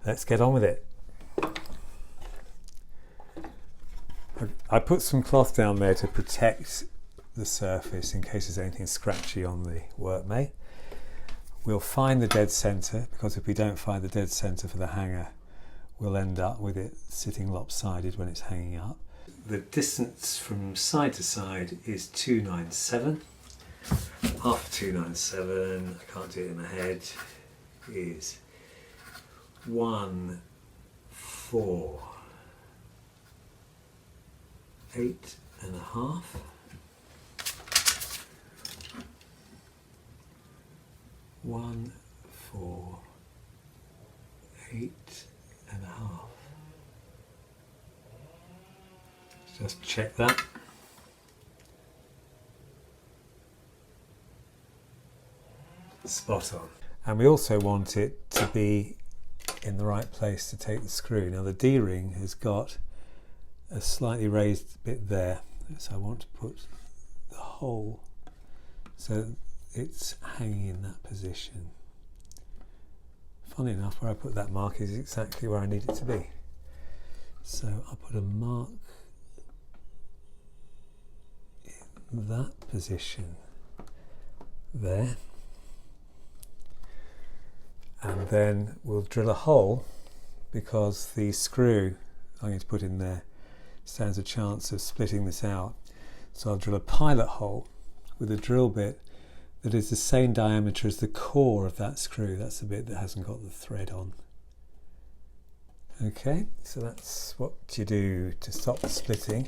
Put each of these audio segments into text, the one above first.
let's get on with it. I put some cloth down there to protect the surface in case there's anything scratchy on the Workmate. We'll find the dead centre, because if we don't find the dead centre for the hanger, we'll end up with it sitting lopsided when it's hanging up. The distance from side to side is 297. Half of 297, I can't do it in my head, is 1, 4, 8.5. One, 4, 8.5. Just check that. Spot on. And we also want it to be in the right place to take the screw. Now the D-ring has got a slightly raised bit there, so I want to put the hole so it's hanging in that position. Funny enough, where I put that mark is exactly where I need it to be. So I'll put a mark in that position there. And then we'll drill a hole, because the screw I'm going to put in there stands a chance of splitting this out. So I'll drill a pilot hole with a drill bit that is the same diameter as the core of that screw. That's the bit that hasn't got the thread on. Okay, so that's what you do to stop the splitting.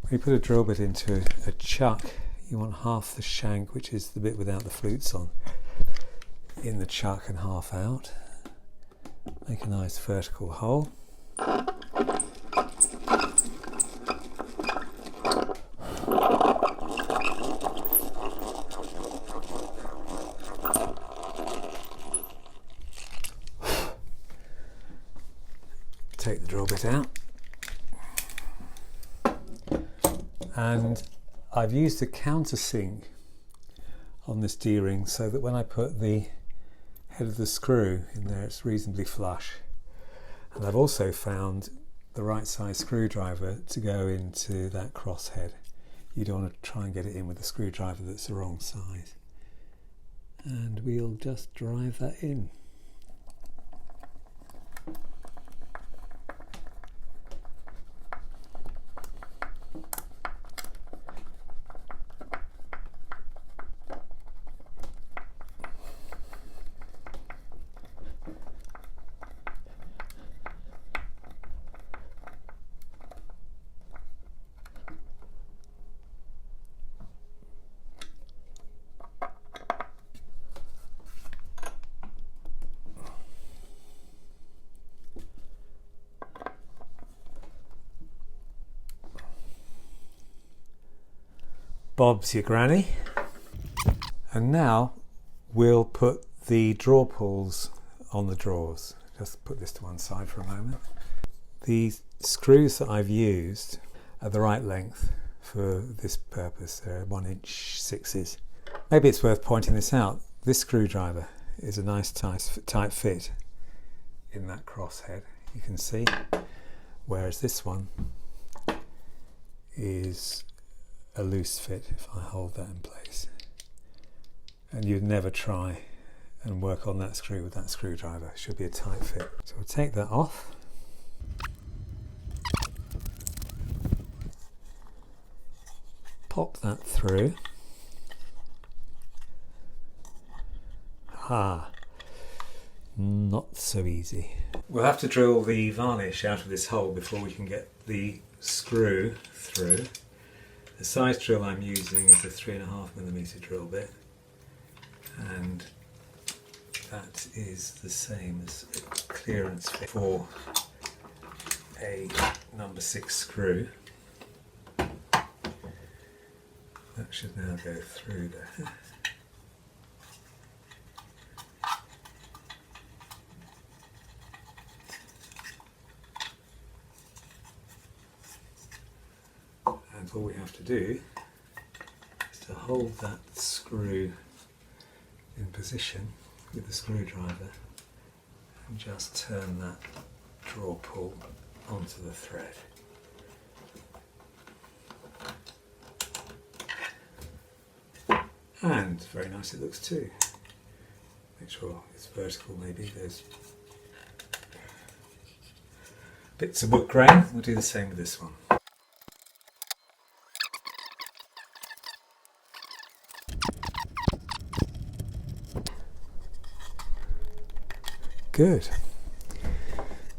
When you put a drill bit into a chuck, you want half the shank, which is the bit without the flutes on, in the chuck and half out. Make a nice vertical hole. Take the drill bit out. And I've used a countersink on this D-ring so that when I put the head of the screw in there, it's reasonably flush. And I've also found the right size screwdriver to go into that crosshead. You don't want to try and get it in with a screwdriver that's the wrong size. And we'll just drive that in. Bob's your granny. And now we'll put the drawer pulls on the drawers. Just put this to one side for a moment. The screws that I've used are the right length for this purpose. They're 1" 6s. Maybe it's worth pointing this out. This screwdriver is a nice tight fit in that crosshead, you can see, whereas this one is a loose fit if I hold that in place. And you'd never try and work on that screw with that screwdriver. It should be a tight fit. So we'll take that off. Pop that through. Not so easy. We'll have to drill the varnish out of this hole before we can get the screw through. The size drill I'm using is a 3.5mm drill bit, and that is the same as a clearance for a number 6 screw. That should now go through there. All we have to do is to hold that screw in position with the screwdriver and just turn that drawer pull onto the thread. And very nice it looks too. Make sure it's vertical maybe. There's bits of wood grain. We'll do the same with this one. Good.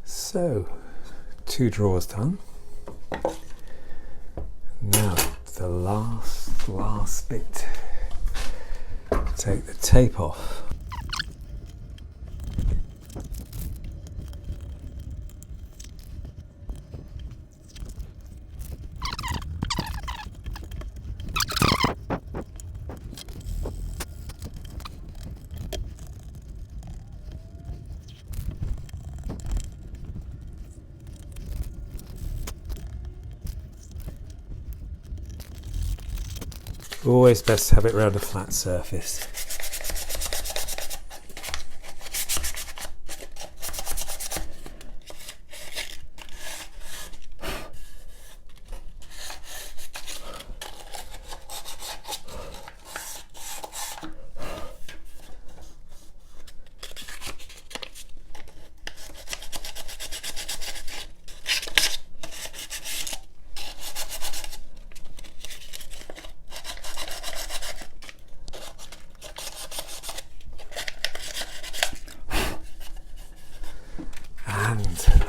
So, 2 drawers done. Now the last bit. Take the tape off. Always best to have it around a flat surface.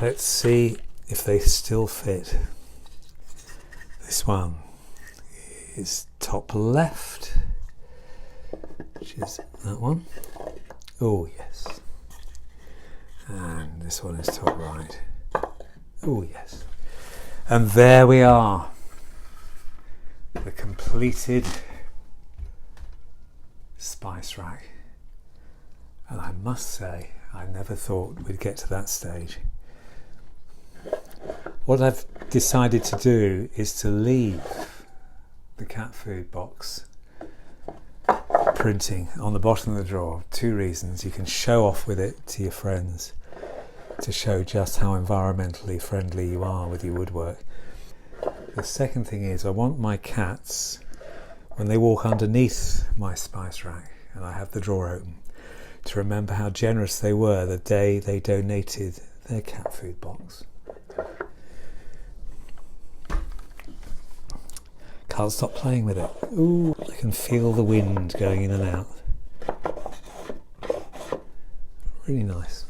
Let's see if they still fit. This one is top left, which is that one. Oh yes. And this one is top right. Oh yes. And there we are. The completed spice rack. And I must say, I never thought we'd get to that stage. What I've decided to do is to leave the cat food box printing on the bottom of the drawer. 2 reasons. You can show off with it to your friends to show just how environmentally friendly you are with your woodwork. The second thing is I want my cats, when they walk underneath my spice rack and I have the drawer open, to remember how generous they were the day they donated their cat food box. Can't stop playing with it. Ooh, I can feel the wind going in and out. Really nice.